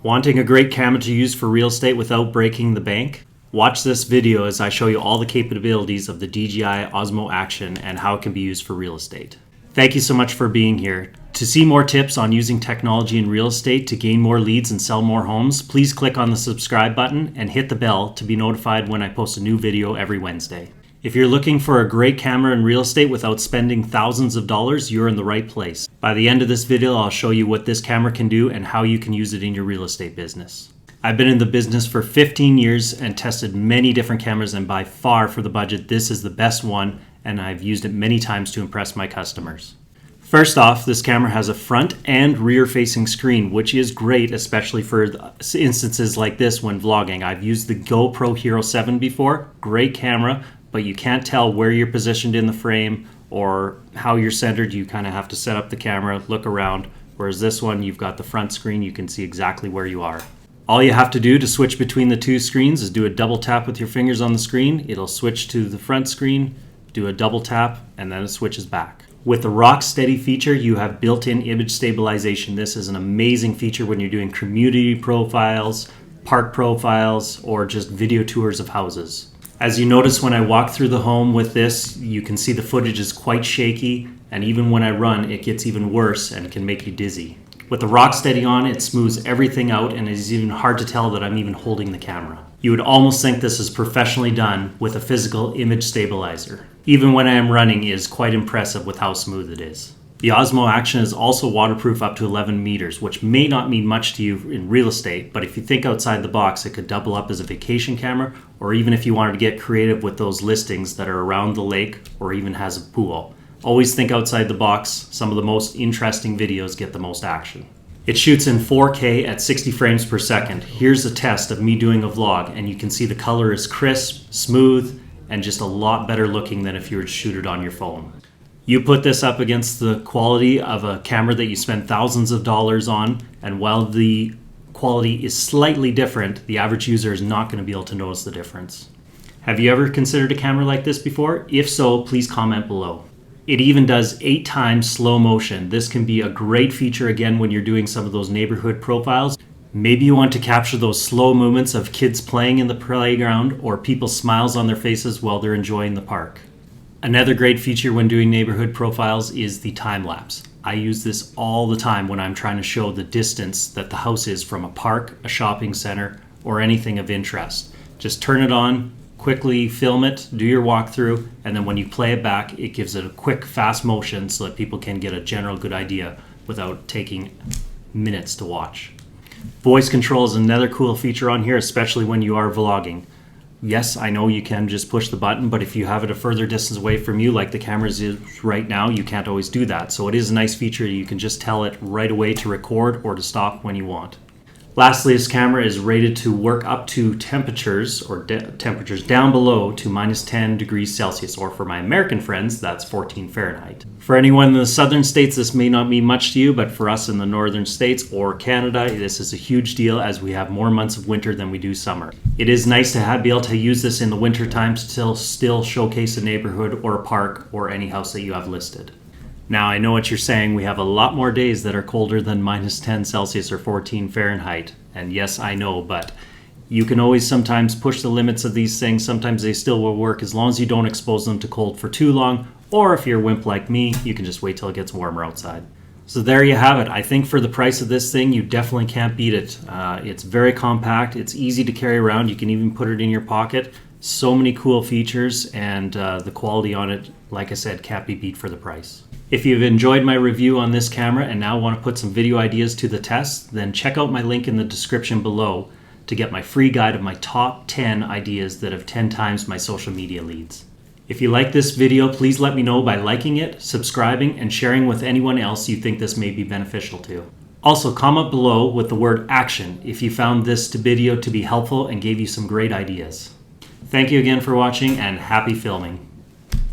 Wanting a great camera to use for real estate without breaking the bank? Watch this video as I show you all the capabilities of the DJI Osmo Action and how it can be used for real estate. Thank you so much for being here. To see more tips on using technology in real estate to gain more leads and sell more homes, please click on the subscribe button and hit the bell to be notified when I post a new video every Wednesday. If you're looking for a great camera in real estate without spending thousands of dollars, you're in the right place. By the end of this video, I'll show you what this camera can do and how you can use it in your real estate business. I've been in the business for 15 years and tested many different cameras, and by far for the budget, this is the best one, and I've used it many times to impress my customers. First off, this camera has a front and rear facing screen, which is great, especially for instances like this when vlogging. I've used the GoPro Hero 7 before, great camera, but you can't tell where you're positioned in the frame or how you're centered. You kind of have to set up the camera, look around, whereas this one, you've got the front screen, you can see exactly where you are. All you have to do to switch between the two screens is do a double tap with your fingers on the screen. It'll switch to the front screen, do a double tap, and then it switches back. With the Rock Steady feature, you have built-in image stabilization. This is an amazing feature when you're doing community profiles, park profiles, or just video tours of houses. As you notice when I walk through the home with this, you can see the footage is quite shaky, and even when I run, it gets even worse and can make you dizzy. With the Rock Steady on, it smooths everything out, and it is even hard to tell that I'm even holding the camera. You would almost think this is professionally done with a physical image stabilizer. Even when I am running, it is quite impressive with how smooth it is. The Osmo Action is also waterproof up to 11 meters, which may not mean much to you in real estate, but if you think outside the box, it could double up as a vacation camera, or even if you wanted to get creative with those listings that are around the lake or even has a pool. Always think outside the box. Some of the most interesting videos get the most action. It shoots in 4K at 60 frames per second. Here's a test of me doing a vlog, and you can see the color is crisp, smooth, and just a lot better looking than if you were to shoot it on your phone. You put this up against the quality of a camera that you spend thousands of dollars on, and while the quality is slightly different, the average user is not going to be able to notice the difference. Have you ever considered a camera like this before? If so, please comment below. It even does 8 times slow motion. This can be a great feature again when you're doing some of those neighborhood profiles. Maybe you want to capture those slow movements of kids playing in the playground or people's smiles on their faces while they're enjoying the park. Another great feature when doing neighborhood profiles is the time lapse. I use this all the time when I'm trying to show the distance that the house is from a park, a shopping center, or anything of interest. Just turn it on, quickly film it, do your walkthrough, and then when you play it back, it gives it a quick, fast motion so that people can get a general good idea without taking minutes to watch. Voice control is another cool feature on here, especially when you are vlogging. Yes, I know you can just push the button, but if you have it a further distance away from you, like the camera is right now, you can't always do that. So it is a nice feature. You can just tell it right away to record or to stop when you want. Lastly, this camera is rated to work up to temperatures or temperatures down below to -10 degrees Celsius, or for my American friends, that's 14 Fahrenheit. For anyone in the southern states, this may not mean much to you, but for us in the northern states or Canada, this is a huge deal as we have more months of winter than we do summer. It is nice to be able to use this in the winter time to still showcase a neighborhood or a park or any house that you have listed. Now, I know what you're saying. We have a lot more days that are colder than -10 Celsius or 14 Fahrenheit. And yes, I know, but you can always sometimes push the limits of these things. Sometimes they still will work as long as you don't expose them to cold for too long. Or if you're a wimp like me, you can just wait till it gets warmer outside. So there you have it. I think for the price of this thing, you definitely can't beat it. It's very compact. It's easy to carry around. You can even put it in your pocket. So many cool features, and the quality on it, like I said, can't be beat for the price. If you've enjoyed my review on this camera and now want to put some video ideas to the test, then check out my link in the description below to get my free guide of my top 10 ideas that have 10 times my social media leads. If you like this video, please let me know by liking it, subscribing, and sharing with anyone else you think this may be beneficial to. Also, comment below with the word action if you found this video to be helpful and gave you some great ideas. Thank you again for watching, and happy filming.